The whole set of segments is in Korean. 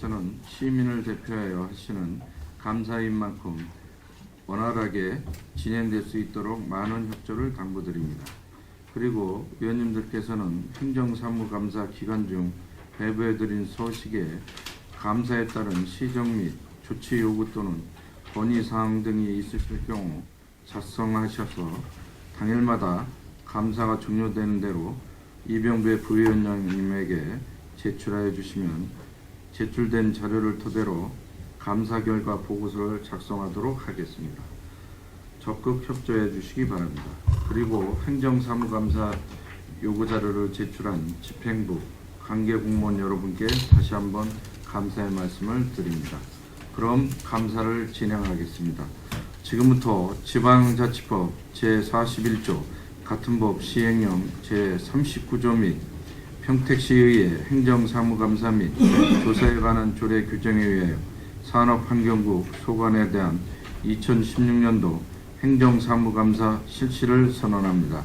위원님들께서는 시민을 대표하여 하시는 감사인 만큼 원활하게 진행될 수 있도록 많은 협조를 당부드립니다. 그리고 위원님들께서는 행정사무감사 기간 중 배부해드린 소식에 감사에 따른 시정 및 조치 요구 또는 건의사항 등이 있으실 경우 작성하셔서 당일마다 감사가 종료되는 대로 이병배 부위원장님에게 제출하여 주시면 제출된 자료를 토대로 감사 결과 보고서를 작성하도록 하겠습니다. 적극 협조해 주시기 바랍니다. 그리고 행정사무감사 요구자료를 제출한 집행부, 관계공무원 여러분께 다시 한번 감사의 말씀을 드립니다. 그럼 감사를 진행하겠습니다. 지금부터 지방자치법 제41조 같은 법 시행령 제39조 및 평택시의회 행정사무감사 및 조사에 관한 조례 규정에 의하여 산업환경국 소관에 대한 2016년도 행정사무감사 실시를 선언합니다.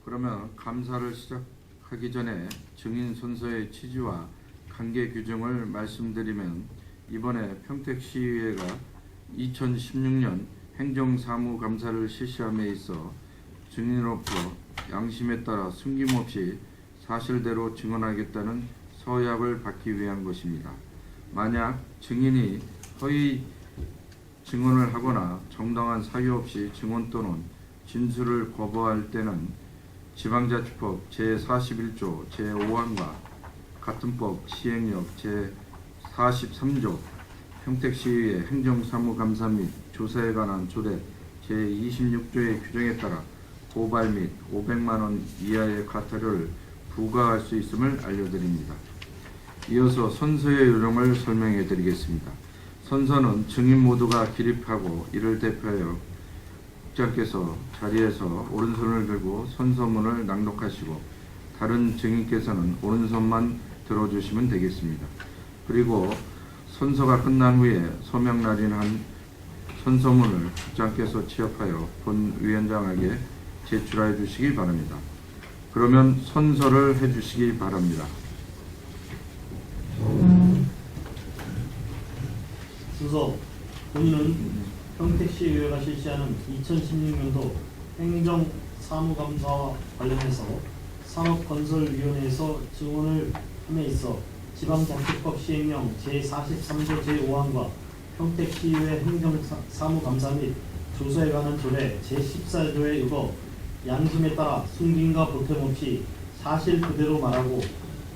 그러면 감사를 시작하기 전에 증인 순서의 취지와 관계 규정을 말씀드리면, 이번에 평택시의회가 2016년 행정사무감사를 실시함에 있어 증인으로부터 양심에 따라 숨김없이 사실대로 증언하겠다는 서약을 받기 위한 것입니다. 만약 증인이 허위 증언을 하거나 정당한 사유 없이 증언 또는 진술을 거부할 때는 지방자치법 제41조 제5항과 같은 법 시행령 제43조 평택시의회 행정사무감사 및 조사에 관한 조례 제26조의 규정에 따라 고발 및 500만 원 이하의 과태료를 부과할 수 있음을 알려드립니다. 이어서 선서의 요령을 설명해 드리겠습니다. 선서는 증인 모두가 기립하고 이를 대표하여 국장께서 자리에서 오른손을 들고 선서문을 낭독하시고 다른 증인께서는 오른손만 들어주시면 되겠습니다. 그리고 선서가 끝난 후에 서명 날인한 선서문을 국장께서 취합하여 본 위원장에게 제출해 주시기 바랍니다. 그러면 선서를 해 주시기 바랍니다. 순서 본인은 평택시의회가 실시하는 2016년도 행정사무감사와 관련해서 산업건설위원회에서 증언을 함에 있어 지방자치법 시행령 제43조 제5항과 평택시의회 행정사무감사 및 조사에 관한 조례 제14조에 의거 양심에 따라 숨김과 보탬 없이 사실 그대로 말하고,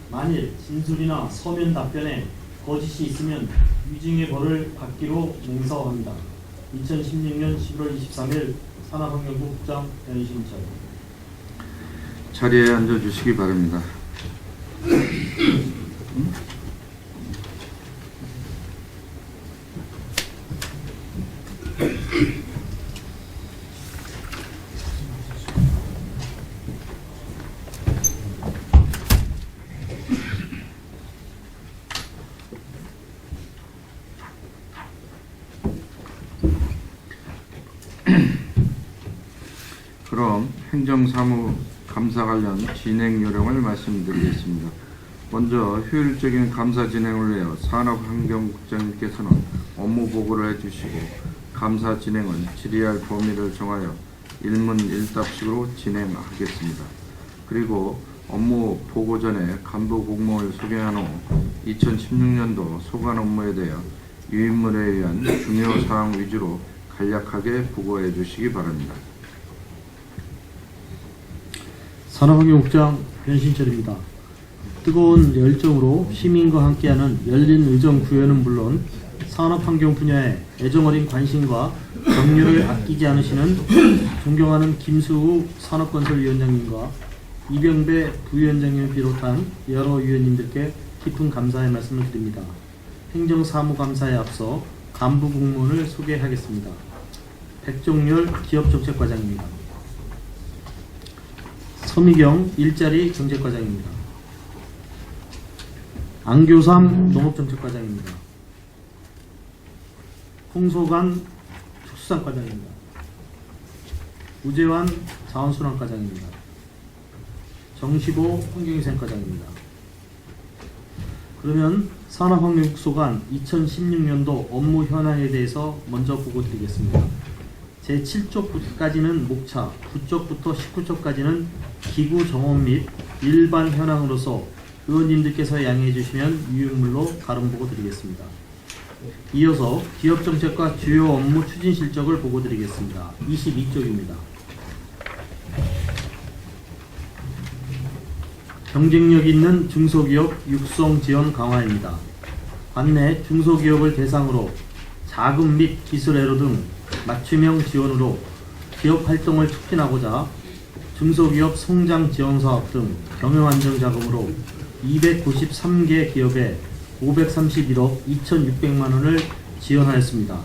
만일 진술이나 서면 답변에 거짓이 있으면 위증의 벌을 받기로 맹세합니다. 2016년 11월 23일 산업환경부 국장 변신철. 자리에 앉아주시기 바랍니다. 그럼 행정사무감사 관련 진행 요령을 말씀드리겠습니다. 먼저 효율적인 감사 진행을 위해 산업환경국장님께서는 업무 보고를 해주시고, 감사 진행은 질의할 범위를 정하여 일문일답식으로 진행하겠습니다. 그리고 업무 보고 전에 간부 공무원을 소개한 후 2016년도 소관 업무에 대하여 유인물에 의한 중요 사항 위주로 간략하게 보고해 주시기 바랍니다. 산업환경국장 변신철입니다. 뜨거운 열정으로 시민과 함께하는 열린 의정 구현은 물론 산업환경 분야에 애정어린 관심과 격려를 아끼지 않으시는 존경하는 김수우 산업건설위원장님과 이병배 부위원장님을 비롯한 여러 위원님들께 깊은 감사의 말씀을 드립니다. 행정사무감사에 앞서 간부 공무원을 소개하겠습니다. 백종렬 기업정책과장입니다. 서미경 일자리 경제과장입니다. 안교삼 농업정책과장입니다. 홍소관 축수산과장입니다. 우재환 자원순환과장입니다. 정시보 환경위생과장입니다. 그러면 산업환경국소관 2016년도 업무 현황에 대해서 먼저 보고 드리겠습니다. 제7쪽까지는 목차, 9쪽부터 19쪽까지는 기구 정원 및 일반 현황으로서 의원님들께서 양해해 주시면 유형물로 가름 보고 드리겠습니다. 이어서 기업정책과 주요 업무 추진 실적을 보고 드리겠습니다. 22쪽입니다. 경쟁력 있는 중소기업 육성 지원 강화입니다. 관내 중소기업을 대상으로 자금 및 기술애로 등 맞춤형 지원으로 기업 활동을 촉진하고자 중소기업 성장 지원 사업 등 경영 안정 자금으로 293개 기업에 531억 2,600만 원을 지원하였습니다.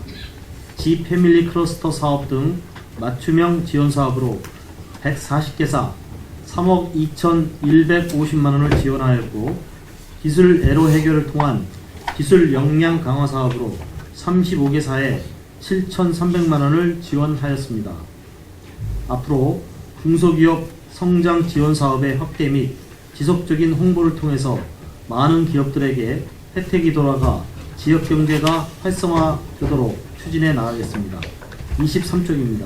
지 패밀리 클러스터 사업 등 맞춤형 지원 사업으로 140개사 3억 2,150만 원을 지원하였고, 기술 애로 해결을 통한 기술 역량 강화 사업으로 35개사에 7,300만 원을 지원하였습니다. 앞으로 중소기업 성장 지원 사업의 확대 및 지속적인 홍보를 통해서 많은 기업들에게 혜택이 돌아가 지역 경제가 활성화되도록 추진해 나가겠습니다. 23쪽입니다.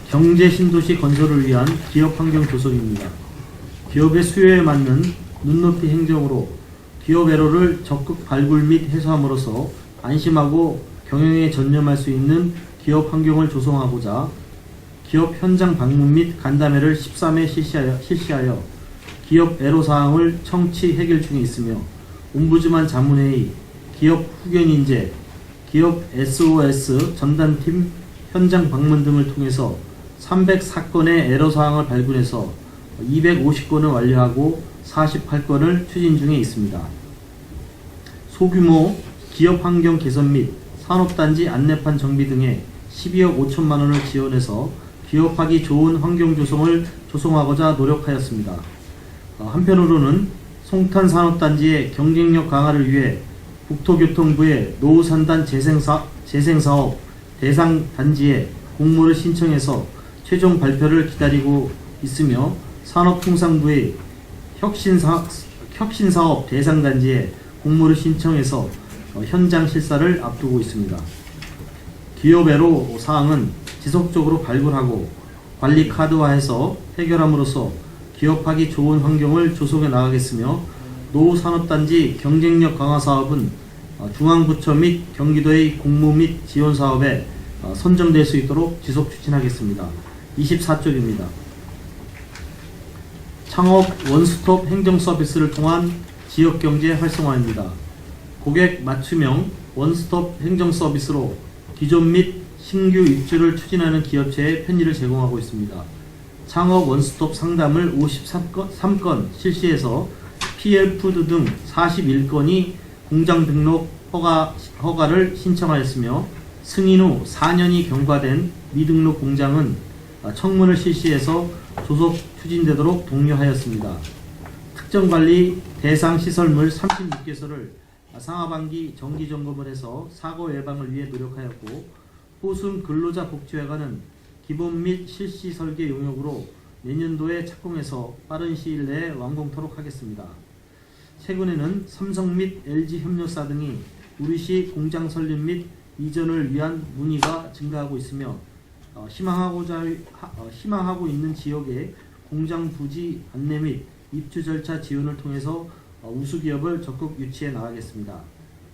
경제 신도시 건설을 위한 기업 환경 조성입니다. 기업의 수요에 맞는 눈높이 행정으로 기업 애로를 적극 발굴 및 해소함으로써 안심하고 경영에 전념할 수 있는 기업 환경을 조성하고자 기업 현장 방문 및 간담회를 13회 실시하여 기업 애로사항을 청취 해결 중에 있으며, 옴부즈만 자문회의, 기업 후견 인재, 기업 SOS 전담팀 현장 방문 등을 통해서 304건의 애로사항을 발굴해서 250건을 완료하고 48건을 추진 중에 있습니다. 소규모 기업 환경 개선 및 산업단지 안내판 정비 등에 12억 5천만 원을 지원해서 기업하기 좋은 환경 조성을 조성하고자 노력하였습니다. 한편으로는 송탄 산업단지의 경쟁력 강화를 위해 국토교통부의 노후산단 재생사업 대상 단지에 공모를 신청해서 최종 발표를 기다리고 있으며, 산업통상부의 혁신사업 대상 단지에 공모를 신청해서 현장 실사를 앞두고 있습니다. 기업 애로 사항은 지속적으로 발굴하고 관리 카드화해서 해결함으로써 기업하기 좋은 환경을 조성해 나가겠으며, 노후산업단지 경쟁력 강화 사업은 중앙부처 및 경기도의 공모 및 지원 사업에 선정될 수 있도록 지속 추진하겠습니다. 24쪽입니다. 창업 원스톱 행정 서비스를 통한 지역경제 활성화입니다. 고객 맞춤형 원스톱 행정 서비스로 기존 및 신규 입주를 추진하는 기업체에 편의를 제공하고 있습니다. 창업 원스톱 상담을 53건 실시해서 PL푸드 등 41건이 공장 등록 허가를 신청하였으며, 승인 후 4년이 경과된 미등록 공장은 청문을 실시해서 조속 추진되도록 독려하였습니다. 특정관리 대상 시설물 36개소를 상하반기 정기점검을 해서 사고 예방을 위해 노력하였고, 호순 근로자복지회관은 기본 및 실시 설계 용역으로 내년도에 착공해서 빠른 시일 내에 완공토록 하겠습니다. 최근에는 삼성 및 LG 협력사 등이 우리시 공장 설립 및 이전을 위한 문의가 증가하고 있으며, 희망하고 있는 지역의 공장 부지 안내 및 입주 절차 지원을 통해서 우수기업을 적극 유치해 나가겠습니다.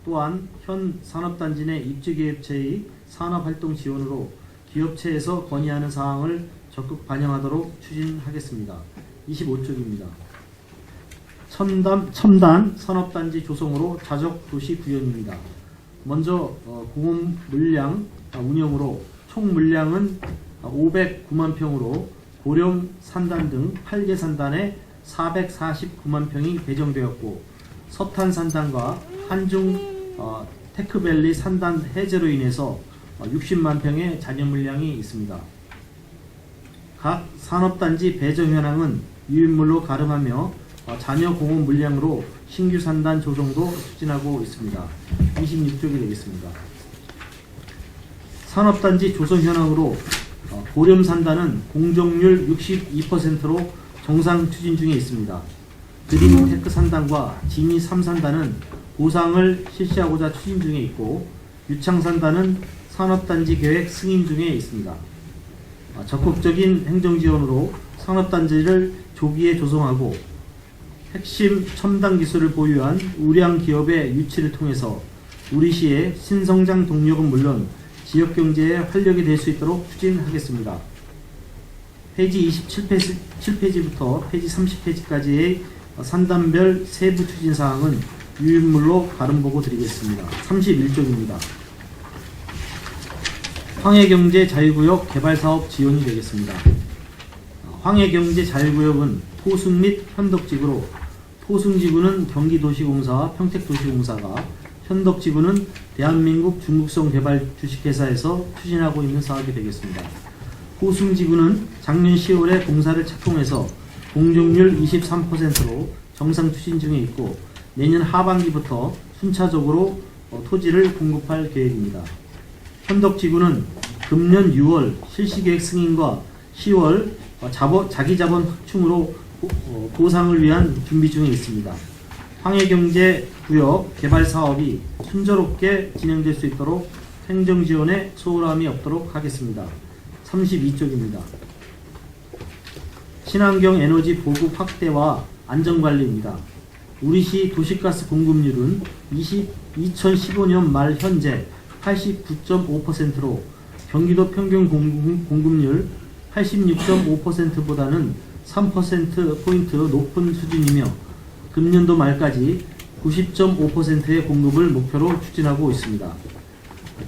또한 현 산업단지 내 입주기업체의 산업활동 지원으로 기업체에서 건의하는 사항을 적극 반영하도록 추진하겠습니다. 25쪽입니다. 첨단 산업단지 조성으로 자적 도시 구현입니다. 먼저 공업 물량 운영으로 총 물량은 509만 평으로 고령 산단 등 8개 산단에 449만 평이 배정되었고, 서탄 산단과 한중 테크밸리 산단 해제로 인해서 60만 평의 잔여 물량이 있습니다. 각 산업단지 배정 현황은 유인물로 가름하며 잔여 공업 물량으로 신규 산단 조성도 추진하고 있습니다. 26쪽이 되겠습니다. 산업단지 조성 현황으로 고령 산단은 공정률 62%로 정상 추진 중에 있습니다. 그린테크 산단과 지니 3산단은 보상을 실시하고자 추진 중에 있고, 유창산단은 산업단지 계획 승인 중에 있습니다. 적극적인 행정지원으로 산업단지를 조기에 조성하고 핵심 첨단 기술을 보유한 우량 기업의 유치를 통해서 우리 시의 신성장 동력은 물론 지역경제의 활력이 될 수 있도록 추진하겠습니다. 페이지 27페이지부터 페이지 30페이지까지의 산단별 세부 추진사항은 유인물로 가름보고 드리겠습니다. 31쪽입니다. 황해경제 자유구역 개발사업 지원이 되겠습니다. 황해경제 자유구역은 토승 및 현덕지구로, 토승지구는 경기도시공사와 평택도시공사가, 현덕지구는 대한민국 중국성 개발 주식회사에서 추진하고 있는 사업이 되겠습니다. 토승지구는 작년 10월에 공사를 착공해서 공정률 23%로 정상 추진 중에 있고, 내년 하반기부터 순차적으로 토지를 공급할 계획입니다. 현덕지구는 금년 6월 실시계획 승인과 10월 자기자본 확충으로 보상을 위한 준비 중에 있습니다. 황해경제구역 개발 사업이 순조롭게 진행될 수 있도록 행정지원에 소홀함이 없도록 하겠습니다. 32쪽입니다. 친환경 에너지 보급 확대와 안전관리입니다. 우리시 도시가스 공급률은 2015년 말 현재 89.5%로 경기도 평균 공급률 86.5%보다는 3%포인트 높은 수준이며, 금년도 말까지 90.5%의 공급을 목표로 추진하고 있습니다.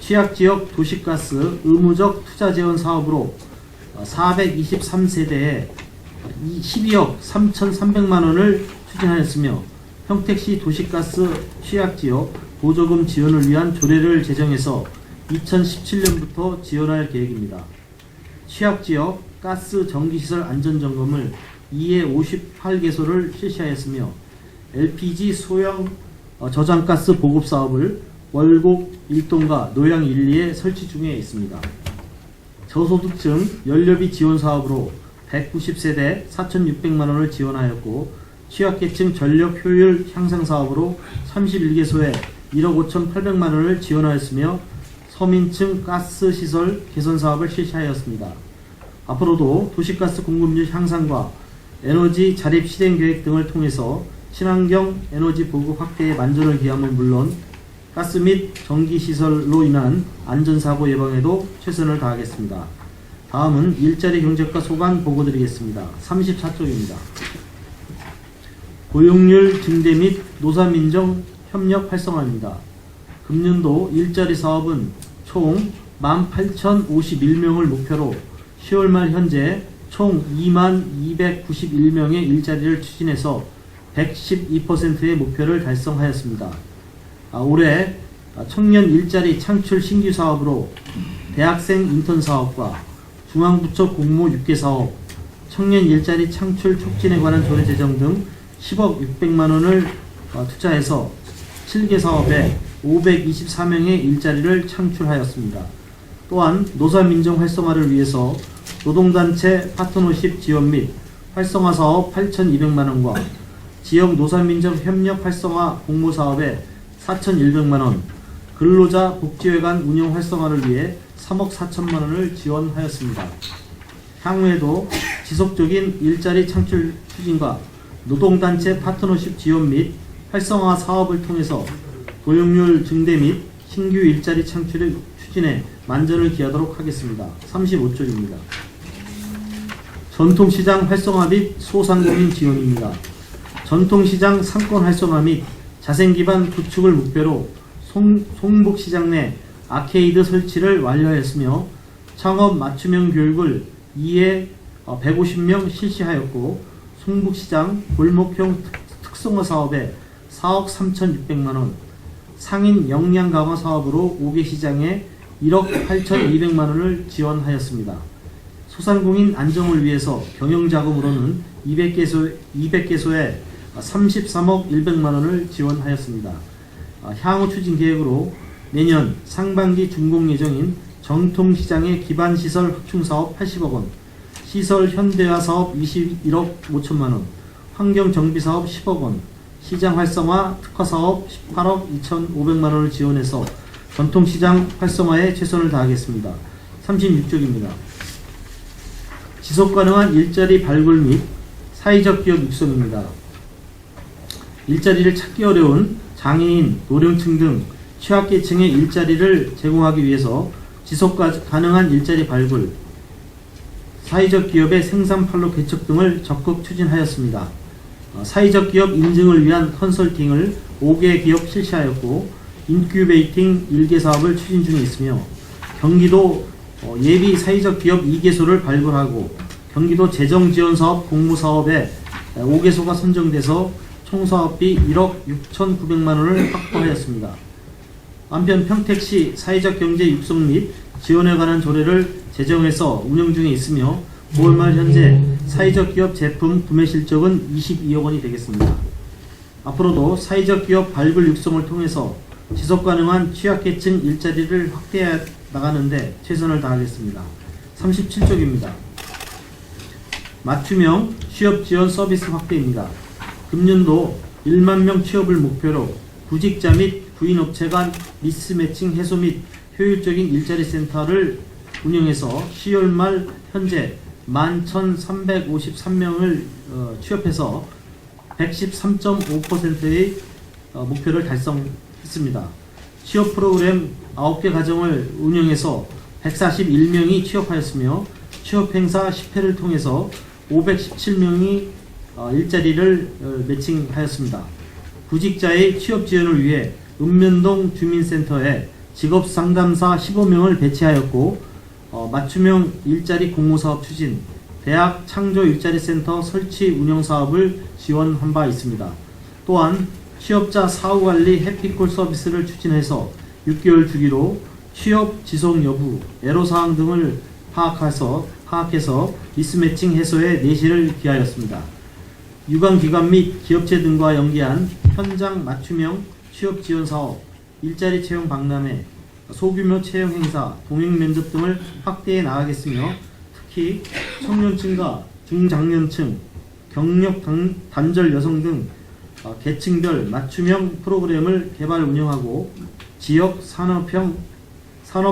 취약지역 도시가스 의무적 투자재원 사업으로 423세대에 12억 3,300만원을 추진하였으며, 평택시 도시가스 취약지역 보조금 지원을 위한 조례를 제정해서 2017년부터 지원할 계획입니다. 취약지역 가스 전기시설 안전점검을 2에 58개소를 실시하였으며, LPG 소형 저장가스 보급사업을 월곡 1동과 노양 1, 2에 설치 중에 있습니다. 저소득층 연료비 지원 사업으로 190세대 4,600만원을 지원하였고, 취약계층 전력 효율 향상 사업으로 31개소에 1억 5,800만원을 지원하였으며, 서민층 가스시설 개선 사업을 실시하였습니다. 앞으로도 도시가스 공급률 향상과 에너지 자립 실행 계획 등을 통해서 친환경 에너지 보급 확대에 만전을 기함은 물론 가스 및 전기시설로 인한 안전사고 예방에도 최선을 다하겠습니다. 다음은 일자리 경제과 소관 보고 드리겠습니다. 34쪽입니다. 고용률 증대 및 노사민정 협력 활성화입니다. 금년도 일자리 사업은 총 18,051명을 목표로 10월 말 현재 총 2291명의 일자리를 추진해서 112%의 목표를 달성하였습니다. 올해 청년 일자리 창출 신규 사업으로 대학생 인턴 사업과 중앙부처 공모 6개 사업, 청년 일자리 창출 촉진에 관한 조례 제정 등 10억 600만원을 투자해서 7개 사업에 524명의 일자리를 창출하였습니다. 또한 노사민정 활성화를 위해서 노동단체 파트너십 지원 및 활성화 사업 8,200만원과 지역 노사민정 협력 활성화 공모 사업에 4,100만원, 근로자 복지회관 운영 활성화를 위해 3억 4천만원을 지원하였습니다. 향후에도 지속적인 일자리 창출 추진과 노동단체 파트너십 지원 및 활성화 사업을 통해서 고용률 증대 및 신규 일자리 창출의 추진에 만전을 기하도록 하겠습니다. 35쪽입니다. 전통시장 활성화 및 소상공인 지원입니다. 전통시장 상권 활성화 및 자생기반 구축을 목표로 송북시장 내 아케이드 설치를 완료하였으며, 창업 맞춤형 교육을 2에 150명 실시하였고, 송북시장 골목형 특성화 사업에 4억 3,600만원, 상인 역량 강화 사업으로 5개 시장에 1억 8,200만원을 지원하였습니다. 소상공인 안정을 위해서 경영자금으로는 200개소에 33억 100만원을 지원하였습니다. 향후 추진 계획으로 내년 상반기 준공 예정인 정통시장의 기반시설 확충사업 80억원, 시설 현대화 사업 21억 5천만원, 환경정비사업 10억 원, 시장 활성화 특화사업 18억 2,500만 원을 지원해서 전통시장 활성화에 최선을 다하겠습니다. 36쪽입니다. 지속가능한 일자리 발굴 및 사회적 기업 육성입니다. 일자리를 찾기 어려운 장애인, 노령층 등 취약계층의 일자리를 제공하기 위해서 지속가능한 일자리 발굴, 사회적 기업의 생산판로 개척 등을 적극 추진하였습니다. 사회적 기업 인증을 위한 컨설팅을 5개 기업 실시하였고 인큐베이팅 1개 사업을 추진 중에 있으며 경기도 예비 사회적 기업 2개소를 발굴하고 경기도 재정지원사업 공모사업에 5개소가 선정돼서 총 사업비 1억 6,900만 원을 확보하였습니다. 한편 평택시 사회적 경제 육성 및 지원에 관한 조례를 제정해서 운영 중에 있으며 9월 말 현재 사회적 기업 제품 구매 실적은 22억 원이 되겠습니다. 앞으로도 사회적 기업 발굴 육성을 통해서 지속가능한 취약계층 일자리를 확대해 나가는데 최선을 다하겠습니다. 37쪽입니다. 맞춤형 취업 지원 서비스 확대입니다. 금년도 1만 명 취업을 목표로 구직자 및 구인업체 간 미스매칭 해소 및 효율적인 일자리 센터를 운영해서 10월 말 현재 11,353명을 취업해서 113.5%의 목표를 달성했습니다. 취업 프로그램 9개 가정을 운영해서 141명이 취업하였으며 취업 행사 10회를 통해서 517명이 일자리를 매칭하였습니다. 구직자의 취업 지원을 위해 읍면동 주민센터에 직업상담사 15명을 배치하였고 맞춤형 일자리 공모사업 추진, 대학 창조 일자리 센터 설치 운영 사업을 지원한 바 있습니다. 또한 취업자 사후관리 해피콜 서비스를 추진해서 6개월 주기로 취업 지속 여부, 애로사항 등을 파악해서 미스매칭 해소에 내실을 기하였습니다. 유관기관 및 기업체 등과 연계한 현장 맞춤형 취업 지원 사업, 일자리 채용 박람회, 소규모 채용 행사, 동행 면접 등을 확대해 나가겠으며 특히 청년층과 중장년층, 경력 단절 여성 등 계층별 맞춤형 프로그램을 개발 운영하고 지역 산업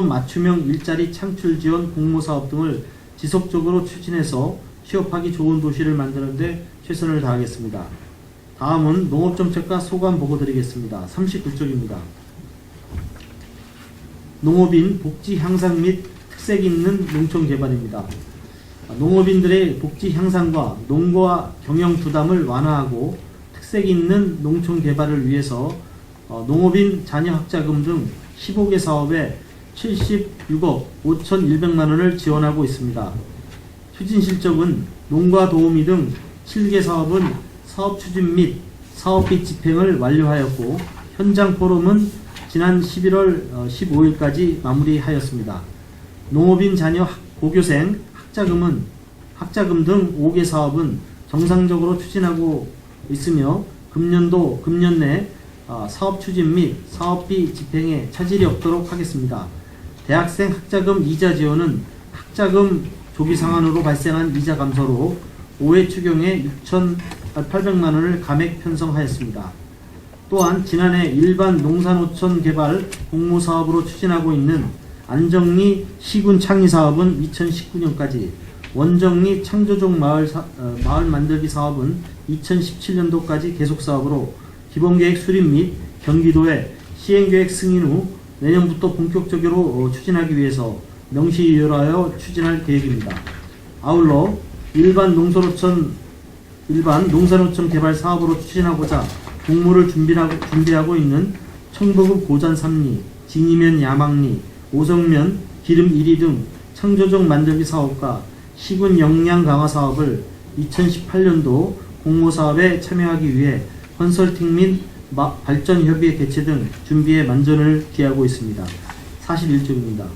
맞춤형 일자리 창출 지원 공모사업 등을 지속적으로 추진해서 취업하기 좋은 도시를 만드는 데 최선을 다하겠습니다. 다음은 농업정책과 소관 보고 드리겠습니다. 39쪽입니다. 농업인 복지 향상 및 특색 있는 농촌 개발입니다. 농업인들의 복지 향상과 농가 경영 부담을 완화하고 특색 있는 농촌 개발을 위해서 농업인 자녀 학자금 등 15개 사업에 76억 5,100만 원을 지원하고 있습니다. 추진 실적은 농가 도우미 등 7개 사업은 사업 추진 및 사업비 집행을 완료하였고 현장 포럼은 지난 11월 15일까지 마무리하였습니다. 농업인 자녀 고교생 학자금 등 5개 사업은 정상적으로 추진하고 있으며 금년 내 사업 추진 및 사업비 집행에 차질이 없도록 하겠습니다. 대학생 학자금 이자 지원은 학자금 조기 상환으로 발생한 이자 감소로 5회 추경에 6,800만 원을 감액 편성하였습니다. 또한 지난해 일반 농산어촌 개발 공모사업으로 추진하고 있는 안정리 시군 창의 사업은 2019년까지, 원정리 창조적 마을 만들기 사업은 2017년도까지 계속 사업으로 기본계획 수립 및 경기도에 시행계획 승인 후 내년부터 본격적으로 추진하기 위해서 명시유연하여 추진할 계획입니다. 아울러 일반 농산어촌 개발 사업으로 추진하고자 공모를 준비하고 있는 청보급 고잔 3리, 진이면 야망리, 오성면 기름 1리 등 창조적 만들기 사업과 시군 역량 강화 사업을 2018년도 공모사업에 참여하기 위해 컨설팅 및 발전협의회 개최 등 준비에 만전을 기하고 있습니다. 41쪽입니다.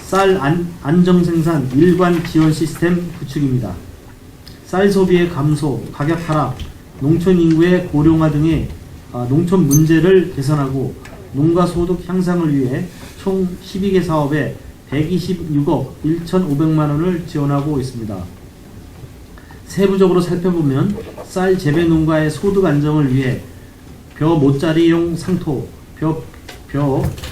쌀 안정생산 일관 지원 시스템 구축입니다. 쌀 소비의 감소, 가격 하락, 농촌 인구의 고령화 등의 농촌 문제를 개선하고 농가 소득 향상을 위해 총 12개 사업에 126억 1,500만 원을 지원하고 있습니다. 세부적으로 살펴보면 쌀 재배 농가의 소득 안정을 위해 벼 모짜리용 상토,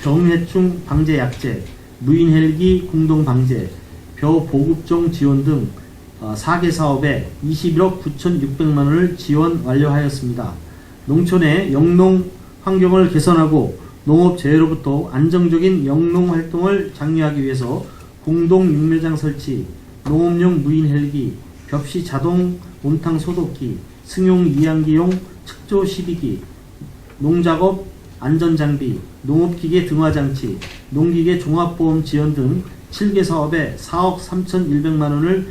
병해충 방제 약제, 무인 헬기 공동 방제, 벼 보급종 지원 등 4개 사업에 21억 9,600만 원을 지원 완료하였습니다. 농촌의 영농 환경을 개선하고 농업 재해로부터 안정적인 영농 활동을 장려하기 위해서 공동 육매장 설치, 농업용 무인 헬기, 벽시 자동 온탕 소독기, 승용 이양기용 측조 시비기, 농작업 안전장비, 농업기계 등화장치, 농기계 종합보험 지원 등 7개 사업에 4억 3,100만 원을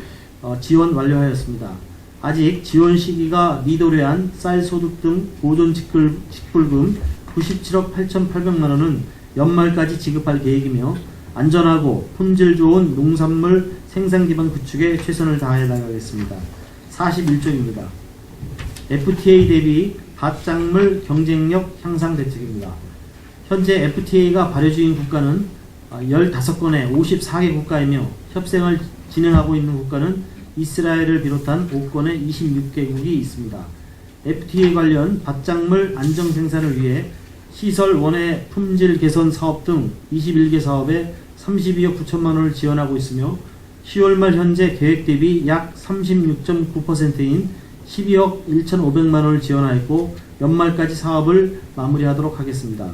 지원 완료하였습니다. 아직 지원 시기가 미도래한 쌀소득 등 보존 직불금 97억 8,800만 원은 연말까지 지급할 계획이며 안전하고 품질 좋은 농산물 생산 기반 구축에 최선을 다해 나가겠습니다. 41조입니다. FTA 대비 밭작물 경쟁력 향상 대책입니다. 현재 FTA가 발효 중인 국가는 15건의 54개 국가이며 협상을 진행하고 있는 국가는 이스라엘을 비롯한 5건의 26개국이 있습니다. FTA 관련 밭작물 안정 생산을 위해 시설 원해 품질 개선 사업 등 21개 사업에 32억 9천만 원을 지원하고 있으며 10월 말 현재 계획 대비 약 36.9%인 12억 1,500만 원을 지원하였고 연말까지 사업을 마무리하도록 하겠습니다.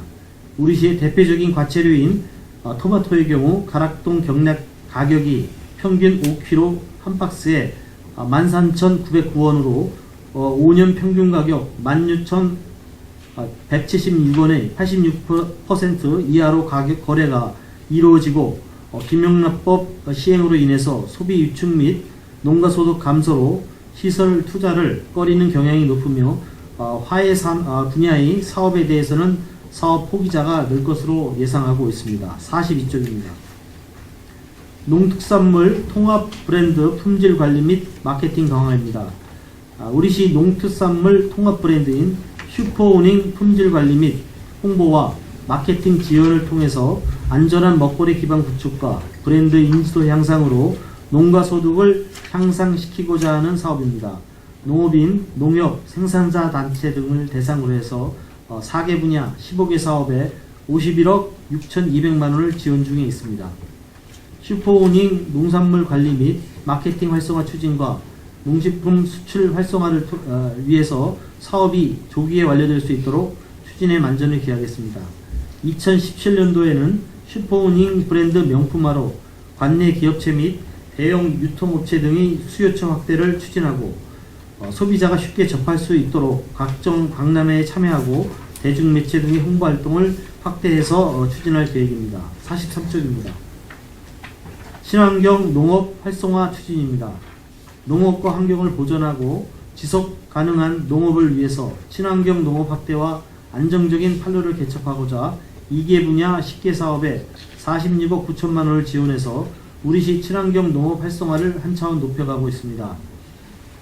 우리시의 대표적인 과체류인 토마토의 경우 가락동 경락 가격이 평균 5kg 한 박스에 13,909원으로 5년 평균 가격 16,176원의 86% 이하로 가격 거래가 이루어지고 김영란법 시행으로 인해서 소비 유축 및 농가소득 감소로 시설 투자를 꺼리는 경향이 높으며 화훼 분야의 사업에 대해서는 사업 포기자가 늘 것으로 예상하고 있습니다. 42쪽입니다. 농특산물 통합 브랜드 품질 관리 및 마케팅 강화입니다. 우리시 농특산물 통합 브랜드인 슈퍼우닝 품질 관리 및 홍보와 마케팅 지원을 통해서 안전한 먹거리 기반 구축과 브랜드 인지도 향상으로 농가 소득을 향상시키고자 하는 사업입니다. 농업인, 농협, 생산자 단체 등을 대상으로 해서 4개 분야 15개 사업에 51억 6,200만 원을 지원 중에 있습니다. 슈퍼우닝 농산물 관리 및 마케팅 활성화 추진과 농식품 수출 활성화를 위해서 사업이 조기에 완료될 수 있도록 추진에 만전을 기하겠습니다. 2017년도에는 슈퍼우닝 브랜드 명품화로 관내 기업체 및 대형 유통업체 등의 수요처 확대를 추진하고 소비자가 쉽게 접할 수 있도록 각종 박람회에 참여하고 대중매체 등의 홍보활동을 확대해서 추진할 계획입니다. 43쪽입니다. 친환경 농업 활성화 추진입니다. 농업과 환경을 보존하고 지속 가능한 농업을 위해서 친환경 농업 확대와 안정적인 판로를 개척하고자 2개 분야 10개 사업에 46억 9천만 원을 지원해서 우리시 친환경 농업 활성화를 한 차원 높여가고 있습니다.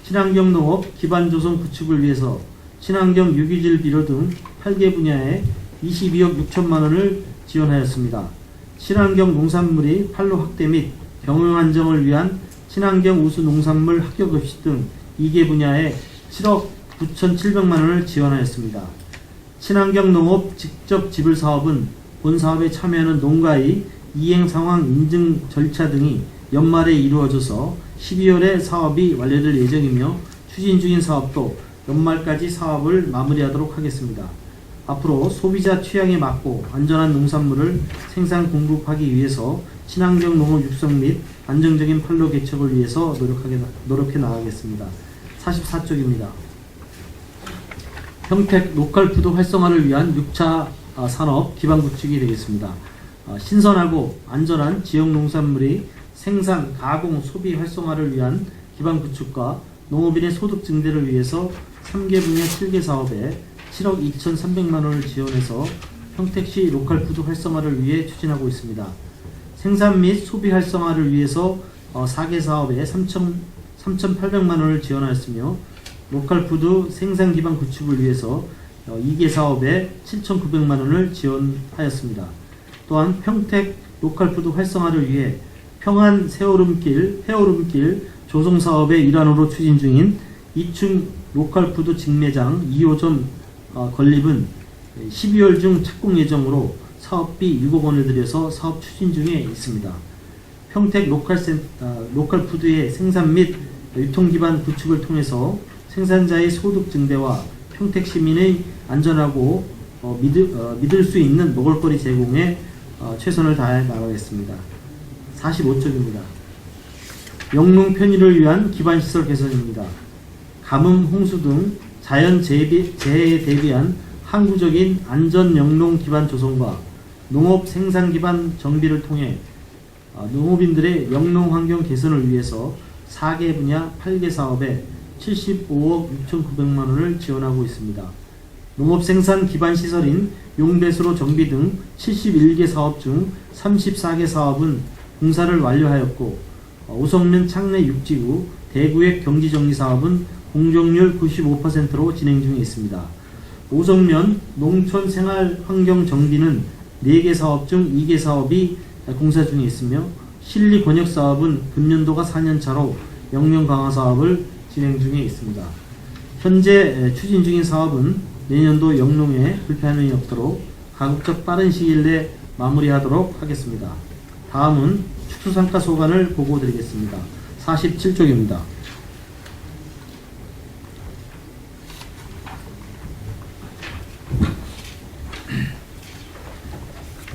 친환경 농업 기반 조성 구축을 위해서 친환경 유기질 비료 등 8개 분야에 22억 6천만 원을 지원하였습니다. 친환경 농산물의 판로 확대 및 경영 안정을 위한 친환경 우수 농산물 합격 급식 등 2개 분야에 7억 9,700만 원을 지원하였습니다. 친환경 농업 직접 지불 사업은 본 사업에 참여하는 농가의 이행 상황 인증 절차 등이 연말에 이루어져서 12월에 사업이 완료될 예정이며 추진 중인 사업도 연말까지 사업을 마무리하도록 하겠습니다. 앞으로 소비자 취향에 맞고 안전한 농산물을 생산 공급하기 위해서 친환경 농업 육성 및 안정적인 판로 개척을 위해서 노력해 나가겠습니다. 44쪽입니다. 평택 로컬 푸드 활성화를 위한 6차 산업 기반 구축이 되겠습니다. 신선하고 안전한 지역 농산물의 생산, 가공, 소비 활성화를 위한 기반 구축과 농업인의 소득 증대를 위해서 3개 분야 7개 사업에 7억 2,300만 원을 지원해서 평택시 로컬 푸드 활성화를 위해 추진하고 있습니다. 생산 및 소비 활성화를 위해서 4개 사업에 3,800만 원을 지원하였으며 로컬 푸드 생산 기반 구축을 위해서 2개 사업에 7,900만 원을 지원하였습니다. 또한 평택 로컬 푸드 활성화를 위해 평안 헤어룸길 조성 사업의 일환으로 추진 중인 2층 로컬푸드 직매장 2호점 건립은 12월 중 착공 예정으로 사업비 6억 원을 들여서 사업 추진 중에 있습니다. 평택 로컬푸드의 생산 및 유통 기반 구축을 통해서 생산자의 소득 증대와 평택 시민의 안전하고 믿을 수 있는 먹을거리 제공에 최선을 다해 나가겠습니다. 45쪽입니다. 영농 편의를 위한 기반시설 개선입니다. 가뭄, 홍수 등 자연 재해에 대비한 항구적인 안전 영농 기반 조성과 농업 생산 기반 정비를 통해 농업인들의 영농 환경 개선을 위해서 4개 분야 8개 사업에 75억 6,900만 원을 지원하고 있습니다. 농업 생산 기반 시설인 용배수로 정비 등 71개 사업 중 34개 사업은 공사를 완료하였고, 오성면 창내 육지구 대구역 경지정리 사업은 공정률 95%로 진행 중에 있습니다. 오성면 농촌 생활 환경 정비는 4개 사업 중 2개 사업이 공사 중에 있으며, 실리 권역 사업은 금년도가 4년차로 영농 강화 사업을 진행 중에 있습니다. 현재 추진 중인 사업은 내년도 영농에 불편함이 없도록 가급적 빠른 시일 내 마무리하도록 하겠습니다. 다음은 축수상가 소관을 보고 드리겠습니다. 47쪽입니다.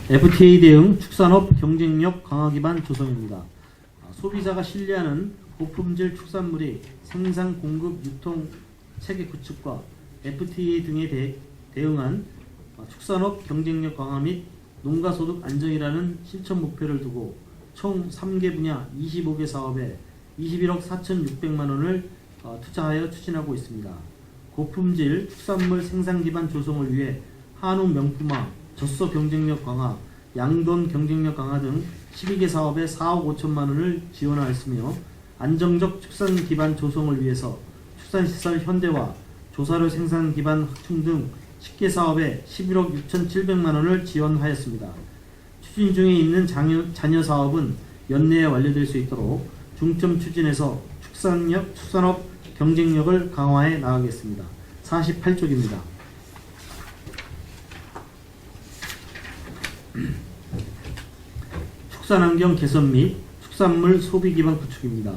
FTA 대응 축산업 경쟁력 강화 기반 조성입니다. 소비자가 신뢰하는 고품질 축산물의 생산, 공급, 유통 체계 구축과 FTA 등에 대응한 축산업 경쟁력 강화 및 농가소득 안정이라는 실천 목표를 두고 총 3개 분야 25개 사업에 21억 4,600만 원을 투자하여 추진하고 있습니다. 고품질 축산물 생산 기반 조성을 위해 한우 명품화, 젖소 경쟁력 강화, 양돈 경쟁력 강화 등 12개 사업에 4억 5천만 원을 지원하였으며, 안정적 축산 기반 조성을 위해서 축산시설 현대화, 조사료 생산 기반 확충 등 10개 사업에 11억 6,700만 원을 지원하였습니다. 추진 중에 있는 잔여 사업은 연내에 완료될 수 있도록 중점 추진해서 축산업 경쟁력을 강화해 나가겠습니다. 48쪽입니다. 축산환경 개선 및 축산물 소비 기반 구축입니다.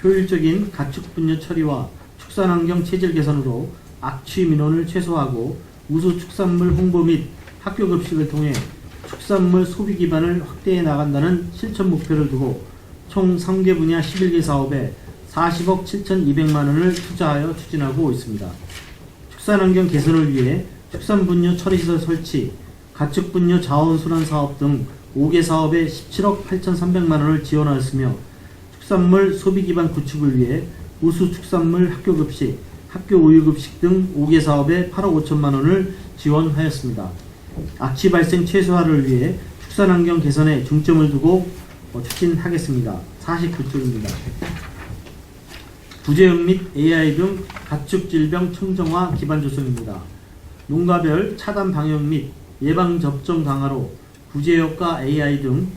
효율적인 가축 분뇨 처리와 축산환경 체질 개선으로 악취 민원을 최소화하고 우수 축산물 홍보 및 학교 급식을 통해 축산물 소비 기반을 확대해 나간다는 실천 목표를 두고 총 3개 분야 11개 사업에 40억 7,200만 원을 투자하여 추진하고 있습니다. 축산환경 개선을 위해 축산분뇨 처리시설 설치, 가축분뇨 자원순환 사업 등 5개 사업에 17억 8,300만 원을 지원하였으며, 축산물 소비 기반 구축을 위해 우수 축산물 학교 급식, 학교 우유 급식 등 5개 사업에 8억 5천만 원을 지원하였습니다. 악취 발생 최소화를 위해 축산환경 개선에 중점을 두고 추진하겠습니다. 49쪽입니다. 부재용 및 AI 등 가축 질병 청정화 기반 조성입니다. 농가별 차단 방역 및 예방 접종 강화로 구제역과 AI 등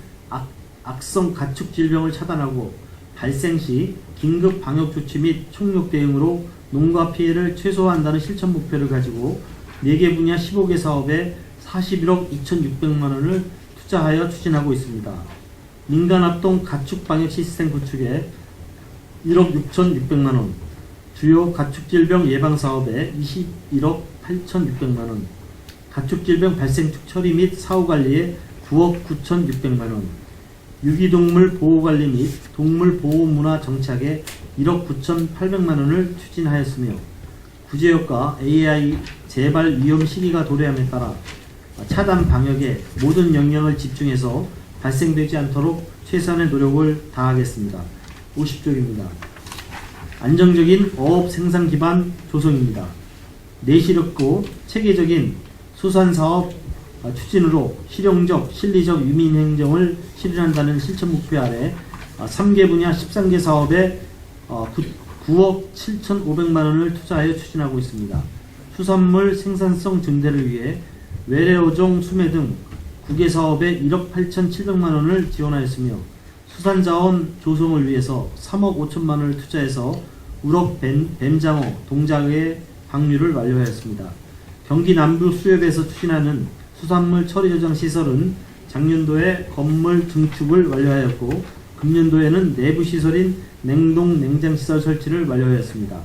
악성 가축 질병을 차단하고 발생 시 긴급 방역 조치 및 총력 대응으로 농가 피해를 최소화한다는 실천 목표를 가지고 4개 분야 15개 사업에 41억 2,600만 원을 투자하여 추진하고 있습니다. 민간합동 가축 방역 시스템 구축에 1억 6,600만 원, 주요 가축 질병 예방 사업에 21억 8,600만 원, 가축 질병 발생 처리 및 사후 관리에 9억 9,600만 원, 유기동물 보호관리 및 동물 보호 문화 정착에 1억 9,800만 원을 추진하였으며, 구제역과 AI 재발 위험 시기가 도래함에 따라 차단 방역에 모든 역량을 집중해서 발생되지 않도록 최선의 노력을 다하겠습니다. 50쪽입니다. 안정적인 어업 생산 기반 조성입니다. 내실없고 체계적인 수산사업 추진으로 실용적, 실리적 유민행정을 실현한다는 실천 목표 아래 3개 분야 13개 사업에 9억 7,500만 원을 투자하여 추진하고 있습니다. 수산물 생산성 증대를 위해 외래어종 수매 등 9개 사업에 1억 8,700만 원을 지원하였으며, 수산자원 조성을 위해서 3억 5천만 원을 투자해서 우럭 뱀장어 동작의 방류를 완료하였습니다. 경기 남부 수협에서 추진하는 수산물 처리 저장 시설은 작년도에 건물 증축을 완료하였고 금년도에는 내부 시설인 냉동 냉장 시설 설치를 완료하였습니다.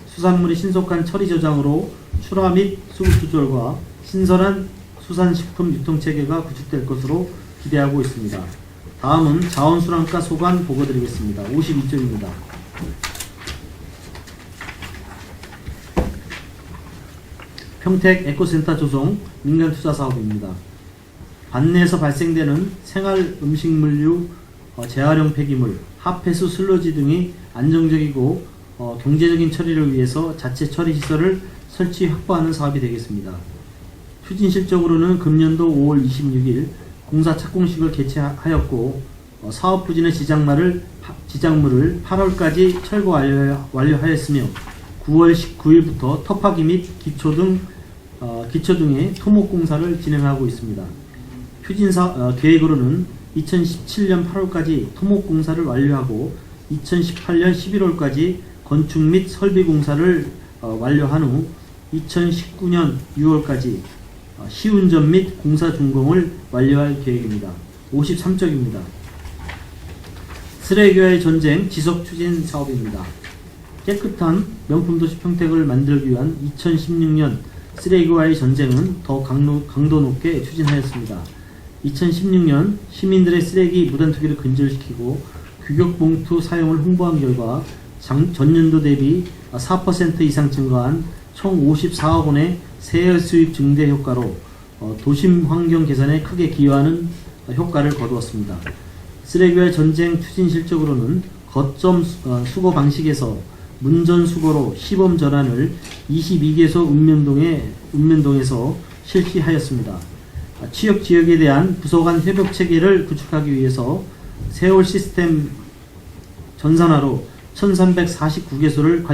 수산물의 신속한 처리 저장으로 출하 및 수급 조절과 신선한 수산식품 유통체계가 구축될 것으로 기대하고 있습니다. 다음은 자원순환과 소관 보고드리겠습니다. 52쪽입니다. 평택 에코센터 조성 민간투자 사업입니다. 반내에서 발생되는 생활 음식물류, 재활용 폐기물, 하폐수, 슬러지 등이 안정적이고 경제적인 처리를 위해서 자체 처리 시설을 설치 확보하는 사업이 되겠습니다. 추진 실적으로는 금년도 5월 26일 공사 착공식을 개최하였고 사업 부진의 지작물을 8월까지 철거 완료하였으며 9월 19일부터 터파기 및 기초 등의 토목 공사를 진행하고 있습니다. 계획으로는 2017년 8월까지 토목 공사를 완료하고 2018년 11월까지 건축 및 설비 공사를 완료한 후 2019년 6월까지 시운전 및 공사 준공을 완료할 계획입니다. 53쪽입니다. 쓰레기와의 전쟁 지속 추진 사업입니다. 깨끗한 명품도시 평택을 만들기 위한 2016년 쓰레기와의 전쟁은 더 강도 높게 추진하였습니다. 2016년 시민들의 쓰레기 무단 투기를 근절시키고 규격봉투 사용을 홍보한 결과 전년도 대비 4% 이상 증가한 총 54억 원의 세액 수입 증대 효과로 도심 환경 개선에 크게 기여하는 효과를 거두었습니다. 쓰레기와의 전쟁 추진 실적으로는 거점 수거 방식에서 문전 수거로 시범 전환을 22개소 읍면동에서 실시하였습니다. 취업 지역에 대한 부서 간 협력 체계를 구축하기 위해서 세월 시스템 전산화로 1349개소를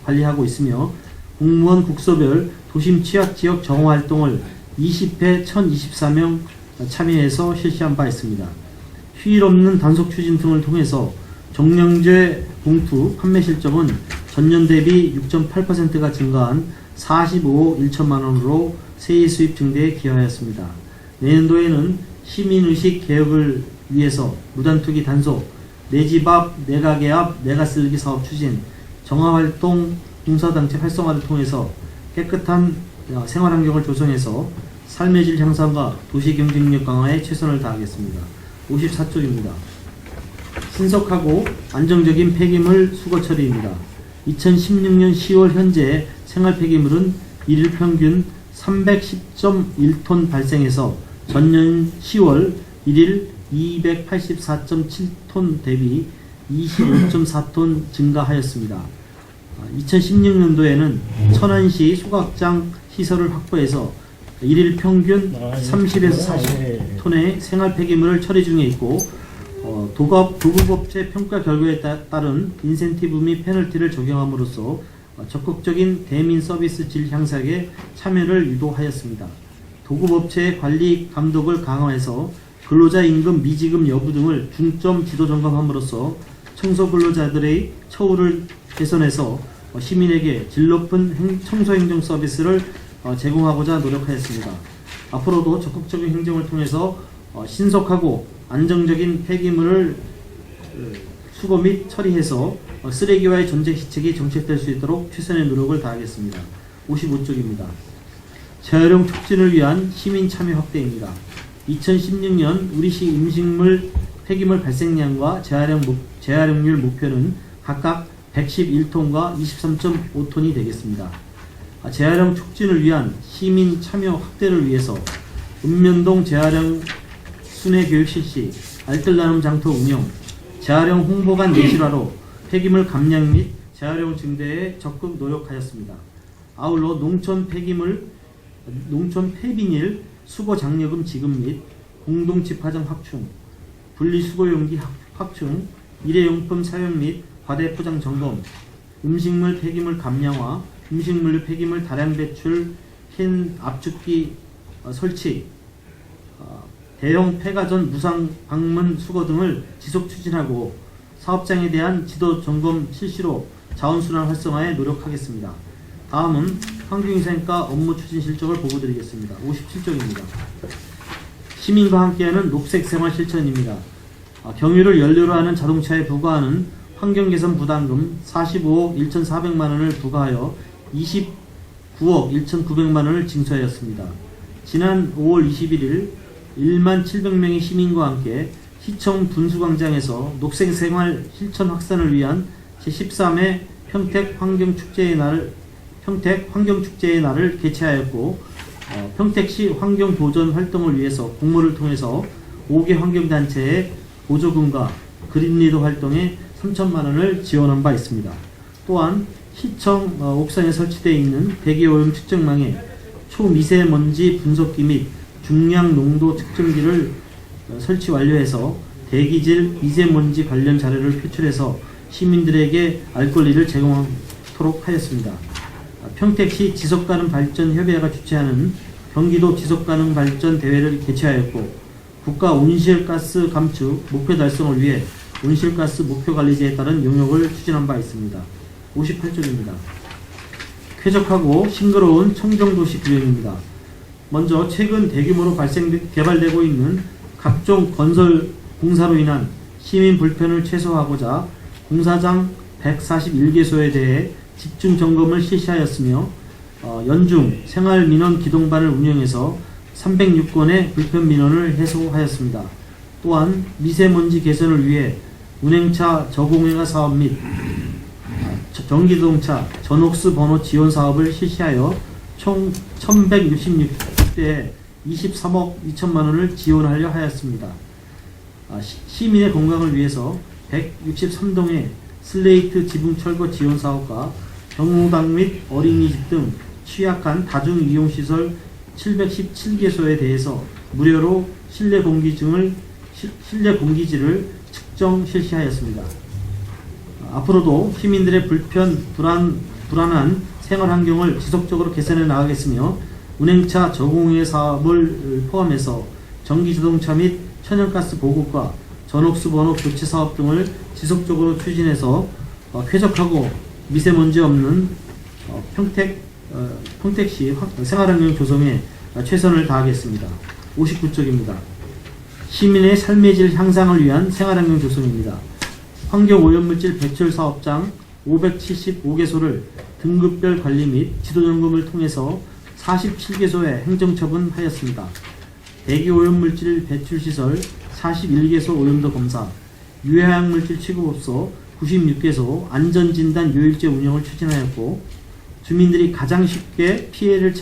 관리하고 있으며 공무원 국소별 도심 취약 지역 정화 활동을 20회 1024명 참여해서 실시한 바 있습니다. 휴일 없는 단속 추진 등을 통해서 정량제 봉투 판매 실적은 전년 대비 6.8%가 증가한 45억 1천만 원으로 세일 수입 증대에 기여하였습니다. 내년도에는 시민의식 개혁을 위해서 무단투기 단속, 내 집 앞, 내 가게 앞, 내가 쓰기 사업 추진, 정화활동, 봉사단체 활성화를 통해서 깨끗한 생활환경을 조성해서 삶의 질 향상과 도시 경쟁력 강화에 최선을 다하겠습니다. 54쪽입니다. 신속하고 안정적인 폐기물 수거 처리입니다. 2016년 10월 현재 생활 폐기물은 일일 평균 310.1톤 발생해서 전년 10월 일일 284.7톤 대비 25.4톤 증가하였습니다. 2016년도에는 천안시 소각장 시설을 확보해서 일일 평균 30에서 40톤의 생활 폐기물을 처리 중에 있고 도급업체 평가 결과에 따른 인센티브 및 페널티를 적용함으로써 적극적인 대민 서비스 질 향상에 참여를 유도하였습니다. 도급업체의 관리 감독을 강화해서 근로자 임금 미지급 여부 등을 중점 지도 점검함으로써 청소 근로자들의 처우를 개선해서 시민에게 질 높은 청소 행정 서비스를 제공하고자 노력하였습니다. 앞으로도 적극적인 행정을 통해서 신속하고 안정적인 폐기물을 수거 및 처리해서 쓰레기와의 전쟁 시책이 정책될 수 있도록 최선의 노력을 다하겠습니다. 55쪽입니다. 재활용 촉진을 위한 시민 참여 확대입니다. 2016년 우리시 음식물 폐기물 발생량과 재활용률 목표는 각각 111톤과 23.5톤이 되겠습니다. 재활용 촉진을 위한 시민 참여 확대를 위해서 읍면동 재활용 순회 교육 실시, 알뜰 나눔 장터 운영, 재활용 홍보관 내실화로 폐기물 감량 및 재활용 증대에 적극 노력하였습니다. 아울러 농촌 폐비닐 수거 장려금 지급 및 공동 집화점 확충, 분리수거용기 확충, 일회용품 사용 및 과대 포장 점검, 음식물 폐기물 감량화, 음식물 폐기물 다량 배출 캔 압축기 설치, 대형 폐가전 무상 방문 수거 등을 지속 추진하고 사업장에 대한 지도 점검 실시로 자원순환 활성화에 노력하겠습니다. 다음은 환경위생과 업무 추진 실적을 보고드리겠습니다. 57쪽입니다. 시민과 함께하는 녹색 생활 실천입니다. 경유를 연료로 하는 자동차에 부과하는 환경개선 부담금 45억 1,400만 원을 부과하여 29억 1,900만 원을 징수하였습니다. 지난 5월 21일 1만 700명의 시민과 함께 시청 분수광장에서 녹색 생활 실천 확산을 위한 제13회 평택 환경축제의 날을 개최하였고, 평택시 환경보전 활동을 위해서 공모를 통해서 5개 환경단체의 보조금과 그린리더 활동에 3천만 원을 지원한 바 있습니다. 또한 시청 옥상에 설치되어 있는 대기오염 측정망에 초미세먼지 분석기 및 중량 농도 측정기를 설치 완료해서 대기질 미세먼지 관련 자료를 표출해서 시민들에게 알 권리를 제공하도록 하였습니다. 평택시 지속가능발전협의회가 주최하는 경기도 지속가능발전 대회를 개최하였고, 국가 온실가스 감축 목표 달성을 위해 온실가스 목표관리제에 따른 용역을 추진한 바 있습니다. 58쪽입니다. 쾌적하고 싱그러운 청정도시 구현입니다. 먼저 최근 대규모로 개발되고 있는 각종 건설 공사로 인한 시민 불편을 최소화하고자 공사장 141개소에 대해 집중 점검을 실시하였으며, 연중 생활민원 기동반을 운영해서 306건의 불편 민원을 해소하였습니다. 또한 미세먼지 개선을 위해 운행차 저공해가 사업 및 전기자동차 전옥수 번호 지원 사업을 실시하여 총 1166대에 23억 2천만 원을 지원하려 하였습니다. 시민의 건강을 위해서 163동의 슬레이트 지붕 철거 지원 사업과 경로당 및 어린이집 등 취약한 다중이용시설 717개소에 대해서 무료로 실내 공기질을 측정 실시하였습니다. 앞으로도 시민들의 불안한 생활 환경을 지속적으로 개선해 나가겠으며, 운행차 저공해 사업을 포함해서 전기자동차 및 천연가스 보급과 전옥수 번호 교체 사업 등을 지속적으로 추진해서 쾌적하고 미세먼지 없는 평택시 생활환경 조성에 최선을 다하겠습니다. 59쪽입니다. 시민의 삶의 질 향상을 위한 생활환경 조성입니다. 환경오염물질 배출 사업장 575개소를 등급별 관리 및 지도점검을 통해서 47개소에 행정처분하였습니다. 대기오염물질 배출시설 41개소 오염도 검사, 유해화학물질 취급업소 96개소 안전진단 요일제 운영을 추진하였고, 주민들이 가장 쉽게 피해를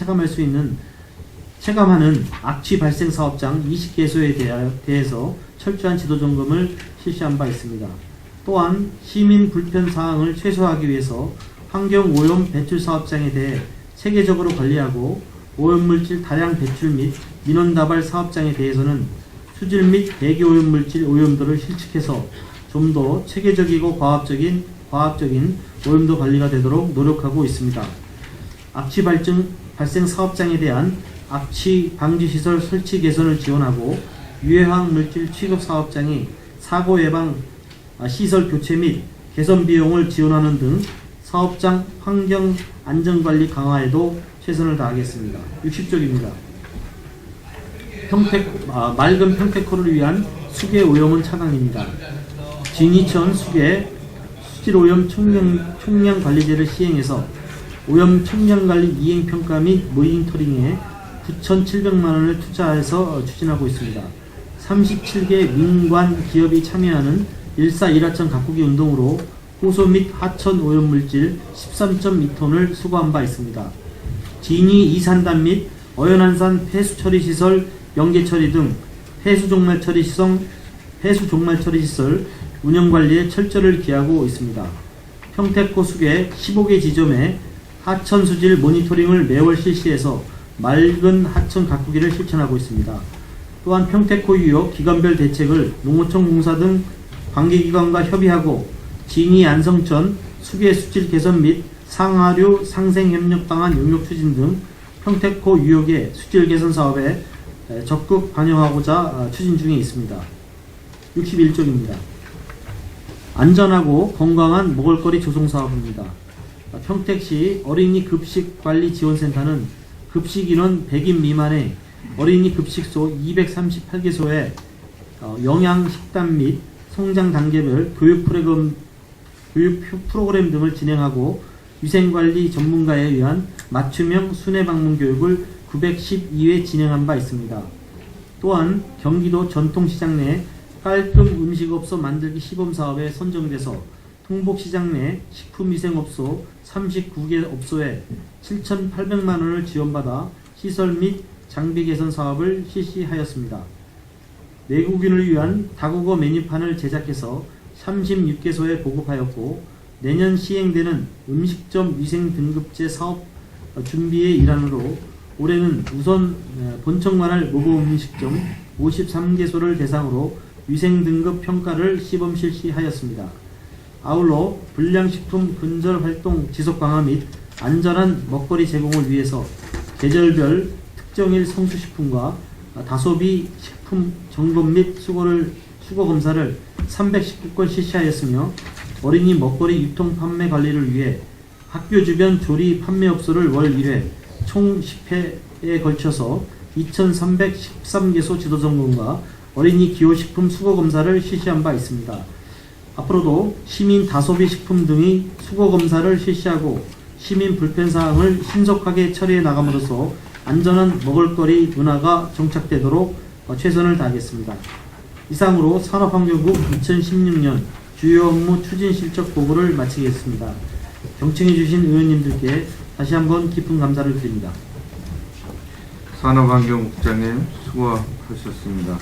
체감하는 악취 발생 사업장 20개소에 대해서 철저한 지도점검을 실시한 바 있습니다. 또한 시민 불편 사항을 최소화하기 위해서 환경오염 배출 사업장에 대해 체계적으로 관리하고, 오염물질 다량 배출 및 민원다발 사업장에 대해서는 수질 및 대기오염물질 오염도를 실측해서 좀 더 체계적이고 과학적인 오염도 관리가 되도록 노력하고 있습니다. 악취 발생 사업장에 대한 악취 방지시설 설치 개선을 지원하고, 유해화학 물질 취급 사업장이 사고 예방 시설 교체 및 개선 비용을 지원하는 등 사업장 환경 안전관리 강화에도 최선을 다하겠습니다. 60쪽입니다. 맑은 평택호를 위한 수계 오염원 차단입니다. 진이천 수계 수질오염 총량 관리제를 시행해서 오염 총량관리 이행평가 및 모니터링에 9,700만 원을 투자해서 추진하고 있습니다. 37개 민관 기업이 참여하는 1사 1하천 가꾸기 운동으로 호소 및 하천 오염물질 13.2톤을 수거한 바 있습니다. 진이 이산단 및 어연한산 폐수처리시설 연계처리 등 폐수종말처리 시설 운영관리에 철저를 기하고 있습니다. 평택호 수계 15개 지점에 하천 수질 모니터링을 매월 실시해서 맑은 하천 가꾸기를 실천하고 있습니다. 또한 평택호 유역 기관별 대책을 농어촌 공사 등 관계기관과 협의하고, 진이 안성천 수계 수질 개선 및 상하류 상생협력 방안 용역 추진 등 평택호 유역의 수질 개선 사업에 적극 반영하고자 추진 중에 있습니다. 61쪽입니다. 안전하고 건강한 먹을거리 조성 사업입니다. 평택시 어린이 급식 관리 지원센터는 급식 인원 100인 미만의 어린이 급식소 238개소에 영양 식단 및 성장 단계별 교육 프로그램 등을 진행하고 위생관리 전문가에 의한 맞춤형 순회 방문 교육을 912회 진행한 바 있습니다. 또한 경기도 전통시장 내 깔끔 음식업소 만들기 시범사업에 선정돼서 통복시장 내 식품위생업소 39개 업소에 7,800만 원을 지원받아 시설 및 장비 개선 사업을 실시하였습니다. 내국인을 위한 다국어 메뉴판을 제작해서 36개소에 보급하였고 내년 시행되는 음식점 위생 등급제 사업 준비의 일환으로 올해는 우선 본청관할 모범 음식점 53개소를 대상으로 위생 등급 평가를 시범 실시하였습니다. 아울러 불량식품 근절 활동 지속 강화 및 안전한 먹거리 제공을 위해서 계절별 특정일 성수식품과 다소비 식품 점검 및 수거 검사를 319건 실시하였으며 어린이 먹거리 유통 판매 관리를 위해 학교 주변 조리 판매업소를 월 1회 총 10회에 걸쳐서 2,313개소 지도점검과 어린이 기호식품 수거 검사를 실시한 바 있습니다. 앞으로도 시민 다소비 식품 등의 수거 검사를 실시하고 시민 불편사항을 신속하게 처리해 나감으로써 안전한 먹을거리 문화가 정착되도록 최선을 다하겠습니다. 이상으로 산업환경국 2016년 주요 업무 추진 실적 보고를 마치겠습니다. 경청해 주신 의원님들께 다시 한번 깊은 감사를 드립니다. 산업환경국장님 수고하셨습니다.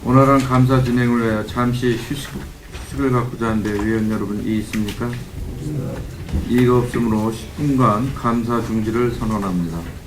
오늘은 감사 진행을 위해 잠시 휴식을 갖고자 하는데 위원 여러분 이의 있습니까? 이의가 없으므로 10분간 감사 중지를 선언합니다.